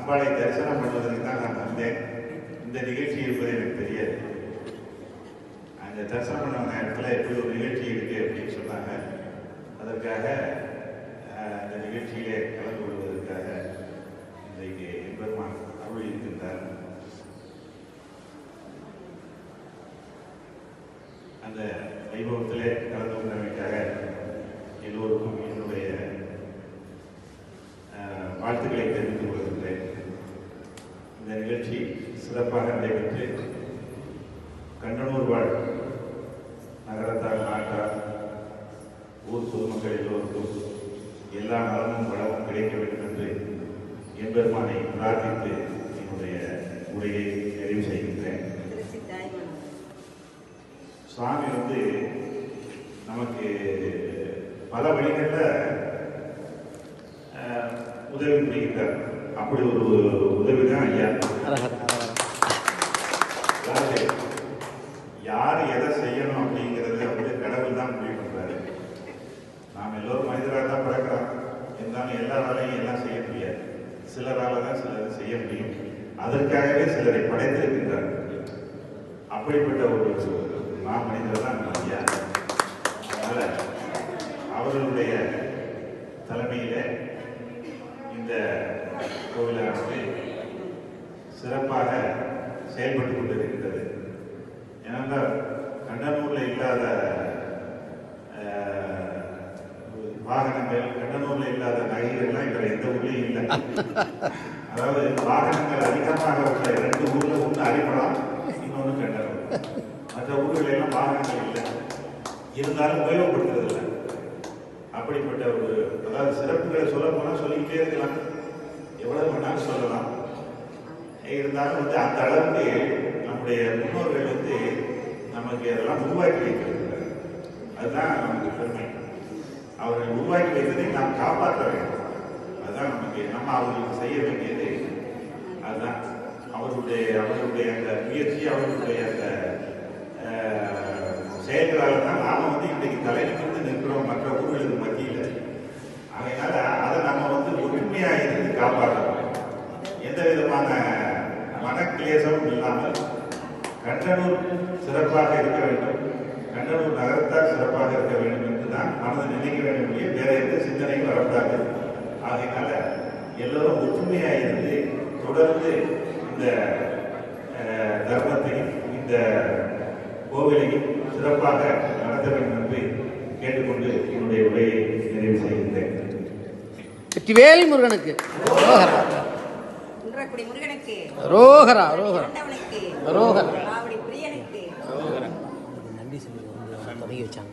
அம்பாளை தரிசனம் பண்ணுவதற்கு தான் நான் வந்தேன். இந்த நிகழ்ச்சி இருப்பது எனக்கு தெரியாது. அங்கே தரிசனம் பண்ண இடத்துல எப்படி ஒரு நிகழ்ச்சி இருக்கு அப்படின்னு சொன்னாங்க. அதற்காக அந்த நிகழ்ச்சியிலே கலந்து கொள்வதற்காக இன்றைக்கு எம்பெருமான் அருள் இருக்கின்றார். அந்த வைபவத்திலே கலந்து கொண்டமைக்காக எல்லோருக்கும் என்னுடைய வாழ்த்துக்களை தெரிவித்துக் கொள்கின்றேன். இந்த நிகழ்ச்சி சிறப்பாக நடைபெற்று கண்டனூர் வாழ் நகரத்தார், நாட்டார், ஊர் பொதுமக்கள் எல்லோருக்கும் எல்லா நலமும் வளமும் கிடைக்க வேண்டும் என்று எம்பெருமானை பிரார்த்தித்து என்னுடைய உரையை நிறைவு செய்கின்றேன். சுவாமி நமக்கு பல வழிகளில் உதவி புரிகின்றார். அப்படி ஒரு உதவி தான் ஐயா. யார் எதை செய்யணும் அப்படிங்கிறது கடவுள் தான் முடிவு பண்றாரு. நாம் எல்லோரும் மனிதராக தான் பிறக்கிறோம். இருந்தாலும் எல்லா வேலையும் எல்லாம் செய்ய முடியாது. சிலரால் தான் சிலர் செய்ய முடியும். அதற்காகவே சிலரை படைத்திருக்கின்றார். அப்படிப்பட்ட ஒரு மனிதர் தான் ஐயா. அதனால அவர்களுடைய தலைமையில இந்த கோவிலானது சிறப்பாக செயல்பட்டு கொண்டிருக்கின்றது. ஏனென்றால் கண்டனூரில் இல்லாத வாகனங்கள், கண்டனூரில் இல்லாத நகைகள்லாம் இங்கே எந்த ஊர்லையும் இல்லை. அதாவது வாகனங்கள் அதிகமாக உள்ள 2 ஊர்ல ஒன்று அரிமளம், இன்னொன்று கண்டனூர். மற்ற ஊர்கள் எல்லாம் வாகனங்கள் இல்லை, இருந்தாலும் உபயோகப்படுத்துறது இல்லை. அப்படிப்பட்ட ஒரு, அதாவது சிறப்புகளை சொல்ல போனால் சொல்லிக்கிட்டே இருக்கலாம், எவ்வளவு வேணாலும் சொல்லலாம். இருந்தாலும் அந்த அளவுக்கு நம்முடைய முன்னோர்கள் நமக்கு அதெல்லாம் உருவாக்கி வைத்திருக்கிறார். அதுதான் நமக்கு பெருமை. அவர்கள் உருவாக்கி வைத்ததை நாம் காப்பாற்ற வேண்டும். அதுதான் நம்ம அவர்களுக்கு செய்ய வேண்டியது. அதுதான் அவர்களுடைய அந்த முயற்சி, அவர்களுடைய அந்த செயல்களால் தான் நாம இன்றைக்கு தலைநிமிர்ந்து நிற்கிறோம் மற்ற ஊர்களுக்கு மத்தியில். அதனால அதை நம்ம ஒற்றுமையாக இருந்து காப்பாற்றணும். எந்த விதமான மனக்கிளேசமும் இல்லாமல் கண்டனூர் சிறப்பாக இருக்க வேண்டும், கண்டனூர் நகரத்தார் சிறப்பாக இருக்க வேண்டும் என்று தான் மனதை நினைக்க வேண்டும். வேற எந்த சிந்தனையும் வரக்கூடாது. ஆகையினால எல்லோரும் ஒற்றுமையாக இருந்து தொடர்ந்து இந்த தர்மத்தையும் இந்த கோவிலையும் சிறப்பாக நடத்த வேண்டும் என்று கேட்டுக்கொண்டு என்னுடைய உரையை நிறைவு செய்கின்றேன். வெற்றிவேல் முருகனுக்கு ரோகரா, ரோகரா, ரோகரா, ரோகரா. நன்றி சொல்லி தொடங்கி வச்சாங்க.